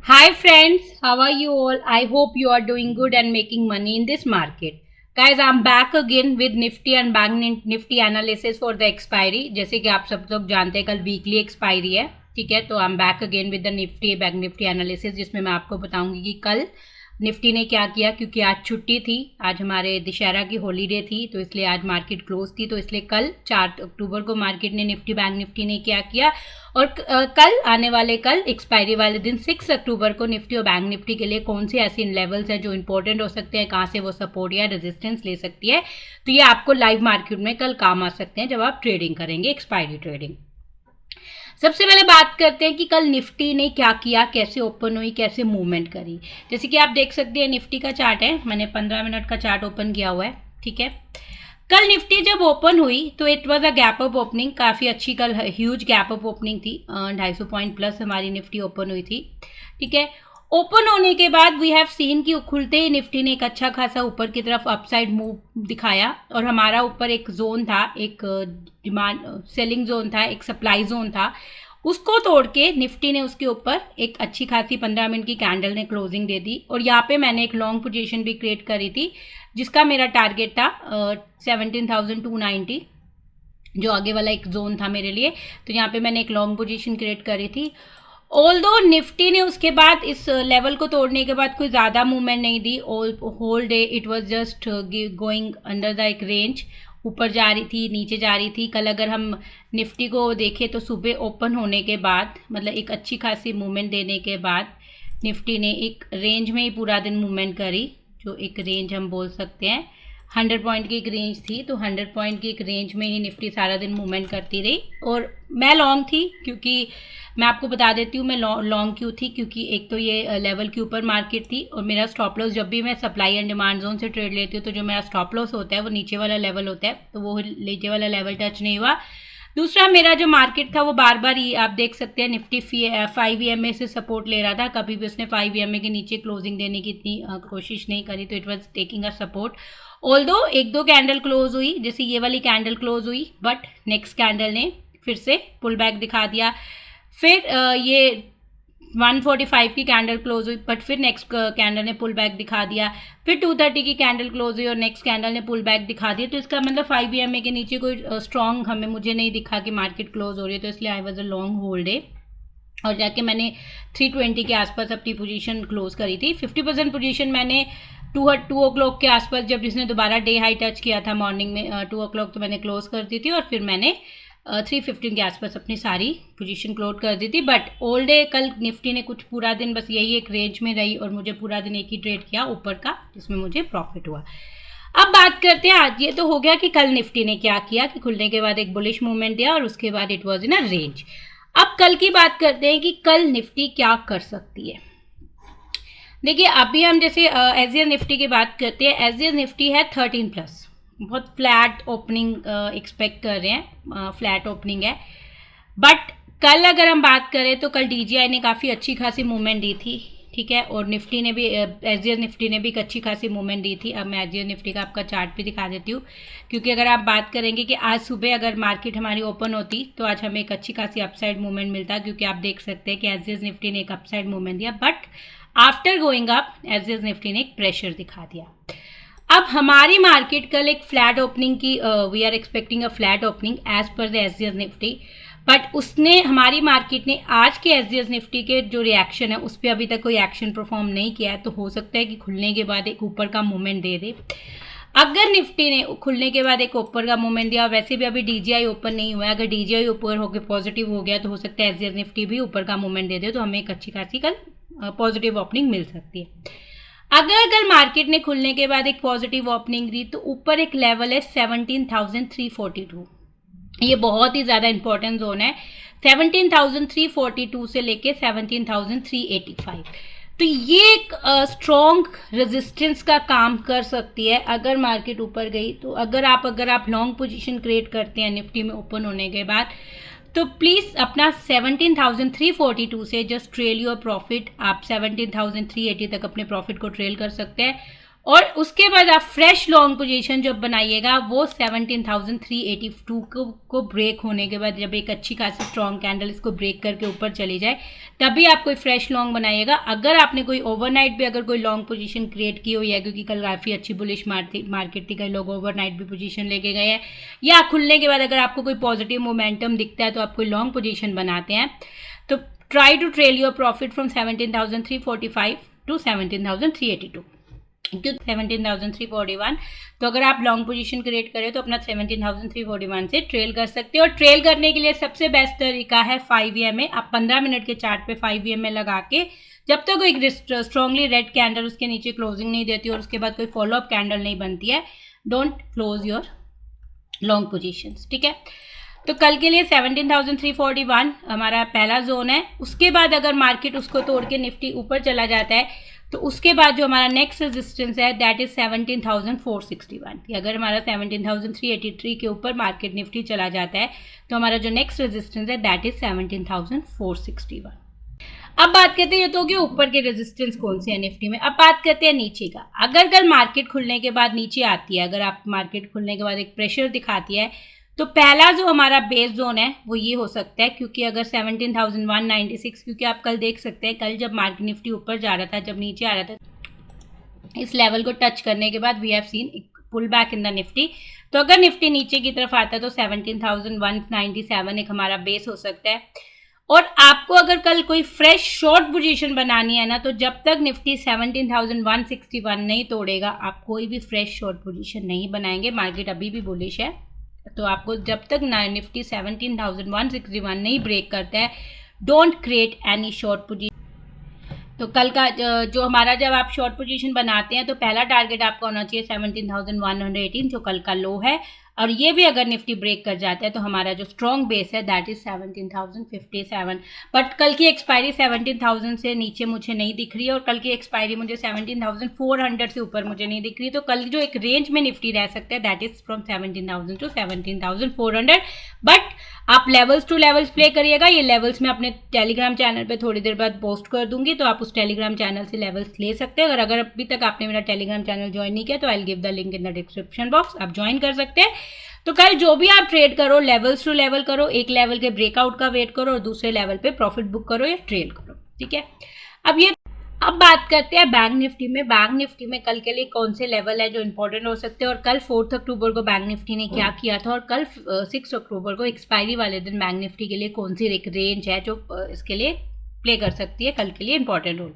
Hi friends, how are you all? I hope you are doing good and making money in this market. Guys, I'm back again with Nifty and Bank Nifty analysis for the expiry. जैसे कि आप सब लोग जानते हैं कल weekly expiry है, ठीक है। तो I am back again with the Nifty bank Nifty analysis, जिसमें मैं आपको बताऊंगी कि कल निफ्टी ने क्या किया, क्योंकि आज छुट्टी थी, आज हमारे दशहरा की हॉलीडे थी, तो इसलिए आज मार्केट क्लोज थी। तो इसलिए कल 4 अक्टूबर को मार्केट ने निफ्टी बैंक निफ्टी ने क्या किया, और कल आने वाले कल एक्सपायरी वाले दिन 6 अक्टूबर को निफ्टी और बैंक निफ्टी के लिए कौन से ऐसे लेवल्स हैं जो इंपॉर्टेंट हो सकते हैं, कहाँ से वो सपोर्ट या रेजिस्टेंस ले सकती है। तो ये आपको लाइव मार्केट में कल काम आ सकते हैं जब आप ट्रेडिंग करेंगे, एक्सपायरी ट्रेडिंग। सबसे पहले बात करते हैं कि कल निफ्टी ने क्या किया, कैसे ओपन हुई, कैसे मूवमेंट करी। जैसे कि आप देख सकते हैं निफ्टी का चार्ट है, मैंने 15 मिनट का चार्ट ओपन किया हुआ है, ठीक है। कल निफ्टी जब ओपन हुई तो it was a gap up opening, काफ़ी अच्छी कल ह्यूज गैप अप ओपनिंग थी। 250 पॉइंट प्लस हमारी निफ्टी ओपन हुई थी, ठीक है। ओपन होने के बाद वी हैव सीन कि खुलते ही निफ्टी ने एक अच्छा खासा ऊपर की तरफ अपसाइड मूव दिखाया, और हमारा ऊपर एक जोन था, एक डिमांड सेलिंग जोन था, एक सप्लाई जोन था, उसको तोड़ के निफ्टी ने उसके ऊपर एक अच्छी खासी 15 मिनट की कैंडल ने क्लोजिंग दे दी। और यहाँ पे मैंने एक लॉन्ग पोजीशन भी क्रिएट करी थी, जिसका मेरा टारगेट था 17,290, जो आगे वाला एक जोन था मेरे लिए। तो यहाँ पे मैंने एक लॉन्ग पोजीशन क्रिएट करी थी। ऑल्दो निफ्टी ने उसके बाद इस लेवल को तोड़ने के बाद कोई ज़्यादा मूवमेंट नहीं दी, whole day it was just going under the एक रेंज, ऊपर जा रही थी, नीचे जा रही थी। कल अगर हम निफ्टी को देखें तो सुबह ओपन होने के बाद, मतलब एक अच्छी खासी मूवमेंट देने के बाद, निफ्टी ने एक रेंज में ही पूरा दिन मूवमेंट करी, जो एक रेंज हम बोल सकते हैं 100 पॉइंट की एक रेंज थी। तो 100 पॉइंट की एक रेंज में ही निफ्टी सारा दिन मूवमेंट करती रही। और मैं लॉन्ग थी, क्योंकि मैं आपको बता देती हूँ मैं लॉन्ग क्यों थी, क्योंकि एक तो ये लेवल के ऊपर मार्केट थी, और मेरा स्टॉप लॉस, जब भी मैं सप्लाई एंड डिमांड जोन से ट्रेड लेती हूँ तो जो मेरा स्टॉप लॉस होता है वो नीचे वाला लेवल होता है, तो वो नीचे वाला लेवल टच नहीं हुआ। दूसरा, मेरा जो मार्केट था वो बार बार ही आप देख सकते हैं निफ्टी 5 EMA से सपोर्ट ले रहा था, कभी भी उसने 5 EMA के नीचे क्लोजिंग देने की इतनी कोशिश नहीं करी, तो it was taking a support. Although एक दो कैंडल क्लोज हुई, जैसे ये वाली कैंडल क्लोज हुई, बट नेक्स्ट कैंडल ने फिर से पुल बैक दिखा दिया। फिर ये 145 की कैंडल क्लोज हुई, बट फिर नेक्स्ट कैंडल ने पुल बैक दिखा दिया। फिर 230 की कैंडल क्लोज हुई और नेक्स्ट कैंडल ने पुल बैक दिखा दिया। तो इसका मतलब 5 EMA के नीचे कोई स्ट्रॉन्ग मुझे नहीं दिखा कि मार्केट क्लोज हो रही है, तो इसलिए I was a long hold day. और जाके मैंने 320 के आसपास अपनी पोजीशन क्लोज करी थी। 50% पोजीशन मैंने 2 o'clock के आसपास, जब जिसने दोबारा डे हाई टच किया था मॉर्निंग में 2 o'clock, तो मैंने क्लोज कर दी थी। और फिर मैंने 315 के आसपास अपनी सारी पोजीशन क्लोज कर दी थी। बट ऑल डे कल निफ्टी ने कुछ पूरा दिन बस यही एक रेंज में रही, और मुझे पूरा दिन एक ही ट्रेड किया ऊपर का, जिसमें मुझे प्रॉफिट हुआ। अब बात करते हैं आज, ये तो हो गया कि कल निफ्टी ने क्या किया, कि खुलने के बाद एक बुलिश मूवमेंट दिया और उसके बाद it was in a range. अब कल की बात करते हैं कि कल निफ्टी क्या कर सकती है। देखिए, अभी हम जैसे एज निफ्टी की बात करते हैं, एज निफ्टी है 13+, बहुत फ्लैट ओपनिंग एक्सपेक्ट कर रहे हैं, फ्लैट ओपनिंग है। बट कल अगर हम बात करें तो कल DJI ने काफ़ी अच्छी खासी मूवमेंट दी थी, ठीक है। और निफ्टी ने भी, एज निफ्टी ने भी एक अच्छी खासी मूवमेंट दी थी। अब मैं एज निफ्टी का आपका चार्ट भी दिखा देती हूँ, क्योंकि अगर आप बात करेंगे कि आज सुबह अगर मार्केट हमारी ओपन होती तो आज हमें एक अच्छी खासी अपसाइड मूवमेंट मिलता, क्योंकि आप देख सकते हैं कि एज निफ्टी ने एक अपसाइड मूवमेंट दिया, but after going up as Nifty ने एक प्रेशर दिखा दिया। अब हमारी मार्केट कल एक फ्लैट ओपनिंग की, we are expecting a flat opening as per the एसजीएस निफ्टी, बट उसने, हमारी मार्केट ने आज के एसजीएस निफ्टी के जो रिएक्शन है उस पर अभी तक कोई एक्शन परफॉर्म नहीं किया है। तो हो सकता है कि खुलने के बाद एक ऊपर का मूवमेंट दे दे। अगर निफ्टी ने खुलने के बाद एक ऊपर का मूवमेंट दिया, वैसे भी अभी DJI ओपन नहीं हुआ है, अगर DJI ऊपर होकर पॉजिटिव हो गया तो हो सकता है एसजीएस निफ्टी भी ऊपर का मूवमेंट दे दे, तो हमें एक अच्छी खासी कल पॉजिटिव ओपनिंग मिल सकती है। अगर कल मार्केट ने खुलने के बाद एक पॉजिटिव ओपनिंग दी तो ऊपर एक लेवल है 17,342, ये बहुत ही ज़्यादा इंपॉर्टेंट जोन है। 17,342 से लेके 17,385, तो ये एक स्ट्रॉन्ग रेजिस्टेंस का काम कर सकती है अगर मार्केट ऊपर गई। तो अगर आप लॉन्ग पोजीशन क्रिएट करते हैं निफ्टी में ओपन होने के बाद, तो प्लीज़ अपना 17,342 से जस्ट ट्रेल योर प्रॉफिट। आप 17,380 तक अपने प्रॉफिट को ट्रेल कर सकते हैं। और उसके बाद आप फ्रेश लॉन्ग पोजीशन जब बनाइएगा वो 17,382 को ब्रेक होने के बाद, जब एक अच्छी खासी स्ट्रॉन्ग कैंडल इसको ब्रेक करके ऊपर चली जाए, तभी आप कोई फ्रेश लॉन्ग बनाइएगा। अगर आपने कोई ओवरनाइट भी अगर कोई लॉन्ग पोजीशन क्रिएट की हुई है, क्योंकि कल काफ़ी अच्छी बुलिश मार्केट थी, कई लोग ओवरनाइट भी पोजीशन लेके गए हैं, या खुलने के बाद अगर आपको कोई पॉजिटिव मोमेंटम दिखता है तो आप कोई लॉन्ग पोजीशन बनाते हैं, तो try to trail your profit from 17,345 to 17,382 क्योंकि 17,341। तो अगर आप लॉन्ग पोजीशन क्रिएट करें तो अपना 17,341 से ट्रेल कर सकते हो। और ट्रेल करने के लिए सबसे बेस्ट तरीका है 5 EMA। आप 15 मिनट के चार्ट पे 5 EMA लगा के, जब तक कोई स्ट्रांगली रेड कैंडल उसके नीचे क्लोजिंग नहीं देती और उसके बाद कोई फॉलोअप कैंडल नहीं बनती है, don't close your long positions, ठीक है। तो कल के लिए 17,341 हमारा पहला जोन है। उसके बाद अगर मार्केट उसको तोड़ के निफ्टी ऊपर चला जाता है तो उसके बाद जो हमारा नेक्स्ट रेजिस्टेंस है दैट इज 17,461। अगर हमारा 17,383 के ऊपर मार्केट निफ्टी चला जाता है तो हमारा जो नेक्स्ट रेजिस्टेंस है दैट इज 17,461। अब बात करते हैं, ये तो कि ऊपर के रेजिस्टेंस कौन से हैं निफ्टी में। अब बात करते हैं नीचे का। अगर कल मार्केट खुलने के बाद नीचे आती है, अगर आप मार्केट खुलने के बाद एक प्रेशर दिखाती है, तो पहला जो हमारा बेस जोन है वो ये हो सकता है, क्योंकि अगर 17,196, क्योंकि आप कल देख सकते हैं कल जब मार्केट निफ्टी ऊपर जा रहा था, जब नीचे आ रहा था, इस लेवल को टच करने के बाद we have seen pull back in the Nifty. तो अगर निफ्टी नीचे की तरफ आता है तो 17,197 एक हमारा बेस हो सकता है। और आपको अगर कल कोई फ्रेश शॉर्ट पोजीशन बनानी है ना, तो जब तक निफ्टी 17,161 नहीं तोड़ेगा आप कोई भी फ्रेश शॉर्ट पोजीशन नहीं बनाएंगे। मार्केट अभी भी बुलिश है, तो आपको जब तक निफ्टी 17,161 नहीं ब्रेक करता है, don't create any short position. तो कल का जो हमारा, जब आप शॉर्ट पोजीशन बनाते हैं तो पहला टारगेट आपका होना चाहिए 17,118 जो कल का लो है। और ये भी अगर निफ्टी ब्रेक कर जाता है तो हमारा जो स्ट्रॉन्ग बेस है दैट इज 17,057। बट कल की एक्सपायरी 17,000 से नीचे मुझे नहीं दिख रही है और कल की एक्सपायरी मुझे 17,400 से ऊपर मुझे नहीं दिख रही। तो कल जो एक रेंज में निफ्टी रह सकता है that is from 17,000 to 17,400। But आप लेवल्स टू लेवल्स प्ले करिएगा। ये लेवल्स मैं अपने टेलीग्राम चैनल पे थोड़ी देर बाद पोस्ट कर दूंगी, तो आप उस टेलीग्राम चैनल से लेवल्स ले सकते हैं। अगर अभी तक आपने मेरा टेलीग्राम चैनल ज्वाइन नहीं किया तो I will give the link in the description box, आप ज्वाइन कर सकते हैं। तो कल जो भी आप ट्रेड करो लेवल्स टू लेवल करो, एक लेवल के ब्रेकआउट का वेट करो और दूसरे लेवल पे प्रॉफिट बुक करो या ट्रेड करो, ठीक है। अब बात करते हैं बैंक निफ्टी में। बैंक निफ्टी में कल के लिए कौन से लेवल है जो इंपॉर्टेंट हो सकते हैं और कल 4 अक्टूबर को बैंक निफ्टी ने क्या किया था और कल 6 अक्टूबर को एक्सपायरी वाले दिन बैंक निफ्टी के लिए कौन सी एक रेंज है जो इसके लिए प्ले कर सकती है कल के लिए इंपॉर्टेंट रोल।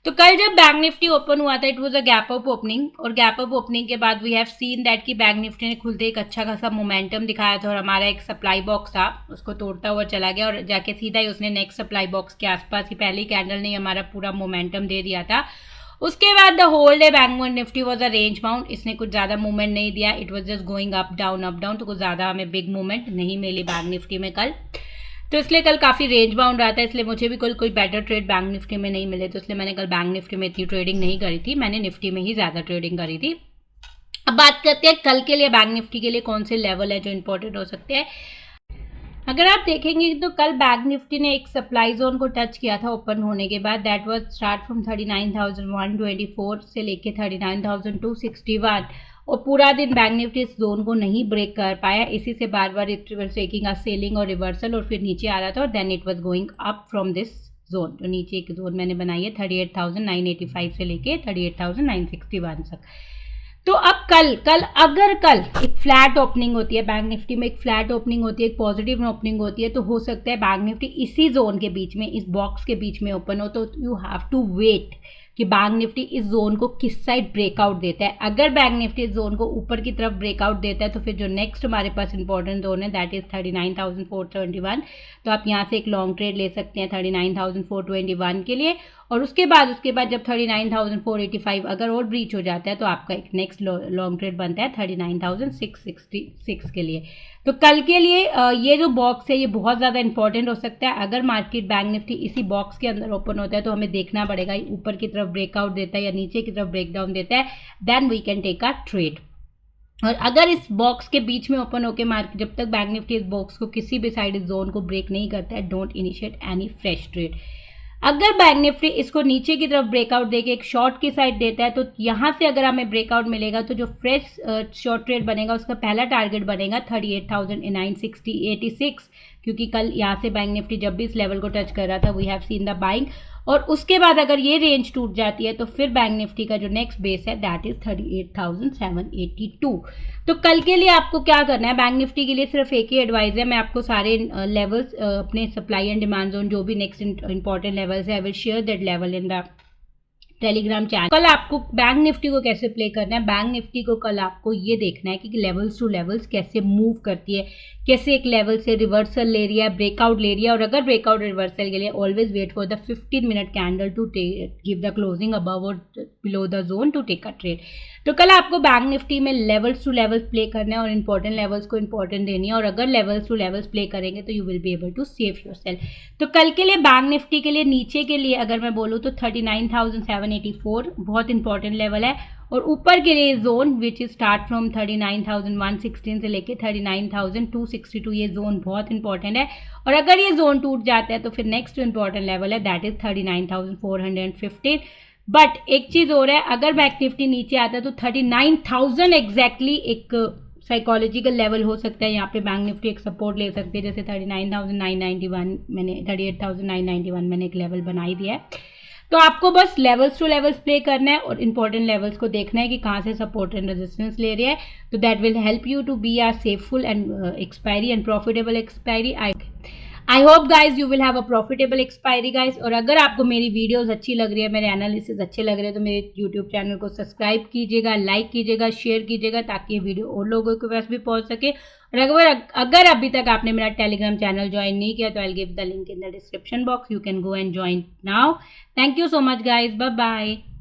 तो कल जब बैंक निफ्टी ओपन हुआ था it was a gap up opening, और गैप अप ओपनिंग के बाद वी हैव सीन दैट कि बैंक निफ्टी ने खुलते एक अच्छा खासा मोमेंटम दिखाया था और हमारा एक सप्लाई बॉक्स था उसको तोड़ता हुआ चला गया और जाके सीधा ही उसने नेक्स्ट सप्लाई बॉक्स के आसपास ही पहली कैंडल ने हमारा पूरा मोमेंटम दे दिया था। उसके बाद the whole day bank Nifty was a range bound, इसने कुछ ज़्यादा मूवमेंट नहीं दिया, it was just going up down, तो कुछ ज़्यादा हमें बिग मूवमेंट नहीं मिली बैंक निफ्टी में कल। तो इसलिए कल काफ़ी रेंज बाउंड रहा था, इसलिए मुझे भी कोई बेटर ट्रेड बैंक निफ्टी में नहीं मिले, तो इसलिए मैंने कल बैंक निफ्टी में इतनी ट्रेडिंग नहीं करी थी, मैंने निफ्टी में ही ज़्यादा ट्रेडिंग करी थी। अब बात करते हैं कल के लिए बैंक निफ्टी के लिए कौन से लेवल है जो इंपॉर्टेंट हो सकते हैं। अगर आप देखेंगे तो कल बैंक निफ्टी ने एक सप्लाई जोन को टच किया था ओपन होने के बाद, दैट वाज स्टार्ट फ्रॉम 39,124 से लेके 39,261 और पूरा दिन बैंक निफ्टी इस जोन को नहीं ब्रेक कर पाया, इसी से बार बार it was taking a ceiling और रिवर्सल और फिर नीचे आ रहा था और then it was going up from this zone. जो नीचे एक जोन मैंने बनाई है 38,985 से लेके 38,961 तक। तो अब कल एक फ्लैट ओपनिंग होती है बैंक निफ्टी में, एक फ्लैट ओपनिंग होती है, एक पॉजिटिव ओपनिंग होती है, तो हो सकता है बैंक निफ्टी इसी जोन के बीच में, इस बॉक्स के बीच में ओपन हो, तो यू हैव टू वेट कि बैंक निफ्टी इस जोन को किस साइड ब्रेकआउट देता है। अगर बैंक निफ्टी इस जोन को ऊपर की तरफ ब्रेकआउट देता है तो फिर जो नेक्स्ट हमारे पास इंपॉर्टेंट जोन है दैट इज 39,421, तो आप यहाँ से एक लॉन्ग ट्रेड ले सकते हैं 39,421 के लिए। और उसके बाद जब 39,485 अगर और ब्रीच हो जाता है तो आपका एक नेक्स्ट लॉन्ग ट्रेड बनता है 39,666 के लिए। तो कल के लिए ये जो बॉक्स है ये बहुत ज़्यादा इंपॉर्टेंट हो सकता है। अगर मार्केट बैंक निफ्टी इसी बॉक्स के अंदर ओपन होता है तो हमें देखना पड़ेगा ऊपर की तरफ ब्रेकआउट देता है या नीचे की तरफ ब्रेकडाउन देता है, then we can take a trade. और अगर इस बॉक्स के बीच में ओपन होकर मार्केट, जब तक बैंक निफ्टी इस बॉक्स को किसी भी साइड इस जोन को ब्रेक नहीं करता है, don't initiate any fresh trade. अगर बैंक निफ्टी इसको नीचे की तरफ ब्रेकआउट देके एक शॉर्ट की साइड देता है तो यहाँ से अगर हमें ब्रेकआउट मिलेगा तो जो फ्रेश शॉर्ट ट्रेड बनेगा उसका पहला टारगेट बनेगा 38,986, क्योंकि कल यहाँ से बैंक निफ्टी जब भी इस लेवल को टच कर रहा था we have seen the buying, और उसके बाद अगर ये रेंज टूट जाती है तो फिर बैंक निफ्टी का जो नेक्स्ट बेस है दैट इज 38,782। तो कल के लिए आपको क्या करना है, बैंक निफ्टी के लिए सिर्फ एक ही एडवाइस है, मैं आपको सारे लेवल्स अपने सप्लाई एंड डिमांड जोन जो भी नेक्स्ट इंपॉर्टेंट लेवल्स है I will share that level in the Telegram channel. कल आपको बैंक निफ्टी को कैसे प्ले करना है, बैंक निफ्टी को कल आपको ये देखना है कि लेवल्स टू लेवल्स कैसे मूव करती है, कैसे एक लेवल से रिवर्सल ले रही है, ब्रेकआउट ले रही है, और अगर ब्रेकआउट रिवर्सल के लिए always wait for the 15 minute candle to give the closing above और below the zone to take a trade. तो कल आपको बैंक निफ्टी में लेवल्स टू लेवल्स प्ले करना है और इंपॉर्टेंट लेवल्स को इंपॉर्टेंट देनी है, और अगर लेवल्स टू लेवल्स प्ले करेंगे तो you will be able to save yourself. तो कल के लिए बैंक निफ्टी के लिए नीचे के लिए अगर मैं बोलूँ तो 39,784 बहुत इंपॉर्टेंट लेवल है, और ऊपर के लिए zone which is start from 39,116 से लेके 39,262 ये जोन बहुत इंपॉर्टेंट है, और अगर ये जोन टूट जाता है तो फिर नेक्स्ट इंपॉर्टेंट लेवल है दैट इज 39,415। बट एक चीज़ और है, अगर बैंक निफ्टी नीचे आता है तो 39,000 एग्जैक्टली एक साइकोलॉजिकल लेवल हो सकता है, यहाँ पे बैंक निफ्टी एक सपोर्ट ले सकती है, जैसे 39,991 मैंने 38,991 मैंने एक लेवल बना ही दिया है। तो आपको बस लेवल्स टू लेवल्स प्ले करना है और इंपॉर्टेंट लेवल्स को देखना है कि कहाँ से सपोर्ट एंड रेजिस्टेंस ले रही है, तो that will help you to be a successful and expiry and profitable expiry. I hope guys you will have a profitable expiry guys. और अगर आपको मेरी वीडियोस अच्छी लग रही है, मेरे एनालिसिस अच्छे लग रहे हैं, तो मेरे यूट्यूब चैनल को सब्सक्राइब कीजिएगा, लाइक कीजिएगा, शेयर कीजिएगा, ताकि ये वीडियो और लोगों के पास भी पहुंच सके। और अगर अभी तक आपने मेरा टेलीग्राम चैनल ज्वाइन नहीं किया तो I give the link in the description box, you can go and join now. Thank you so much guys, bye bye.